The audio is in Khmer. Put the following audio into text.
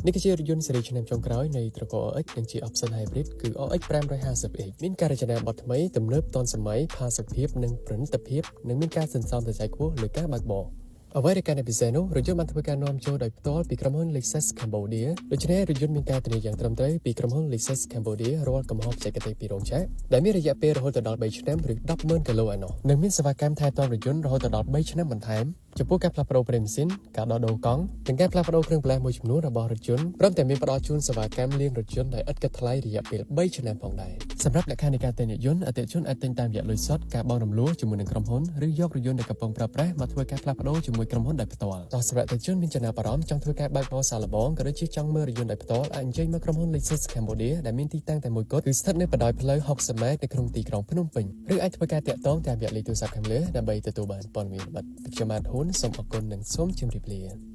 នេះគឺជារថយន្តស៊េរីឆ្នាំចុងក្រោយនៃត្រកូល OX និងជា option hybrid គឺ OX 550H មានការរចនាបថថ្មីទំនើបទាន់សម័យផាសុកភាពនិងប្រណិតភាពនិងមានការសន្សំសំចៃខ្ពស់លើការបើកបរអ្វីដែលកាន់តែពិសេសនោះរថយន្តបានធ្វើការនាំចូលដោយផ្ទាល់ពីក្រុមហ៊ុន Lexus Cambodia ដូច្នេះរថយន្តមានការធានាយ៉ាងត្រឹមត្រូវពីក្រុមហ៊ុន Lexus Cambodia រាល់កំហុសបច្ចេកទេសពីរោងចក្រដែលមានរយៈពេលរហូតដល់3ឆ្នាំឬ 100000 គីឡូឯណោះនិងមានសេវាកម្មថែទាំរថយន្តរហូតដល់3ឆ្នាំបន្ថែមចំពោះការផ្លាស់ប្ដូរប្រេងម៉ាស៊ីនការដកដូរកង់និងការផ្លាស់ប្ដូរគ្រឿងបន្លាស់មួយចំនួនរបស់រថយន្តព្រមទាំងមានផ្ដល់ជូនសេវាកម្មលាងរថយន្តដោយឥតគិតថ្លៃរយៈពេល3ឆ្នាំផងដែរសម្រាប់លក្ខខណ្ឌនៃការទិញរថយន្តអតិថិជនអាចទិញតាមរយៈលុយសុទ្ធការបង់រំលោះជាមួយនឹងក្រុមហ៊ុនឬយករថយន្តដែលកំពុងប្រើប្រាស់មកធ្វើការផ្លាស់ប្ដូរជាមួយក្រុមហ៊ុនដោយផ្ទាល់តោះសម្រាប់អតិថិជនមានចំណាប់អារម្មណ៍ចង់ធ្វើការបើកបរសាកល្បងក៏ដូចជាចង់មើលរថយន្តដោយផ្ទាល់អាចអញ្ជើញមកក្រុមហ៊ុន Lexus Cambodia ដែលមានទីតាំងតែមួយគត់គឺស្ថិតនៅបណ្ដោយផ្លូវ60ម៉ែត្រនៅក្នុងទីក្រុងភ្នំពេញឬអាចធ្វើការតាក់ទងតាមរយៈលេខទូរស័ព្ទខាងលើដើម្បីទទួលបានព័ត៌មានលម្អិតខ្ញុំបាទហ៊ុនសូមអរគុណនិងសូមជម្រាបលា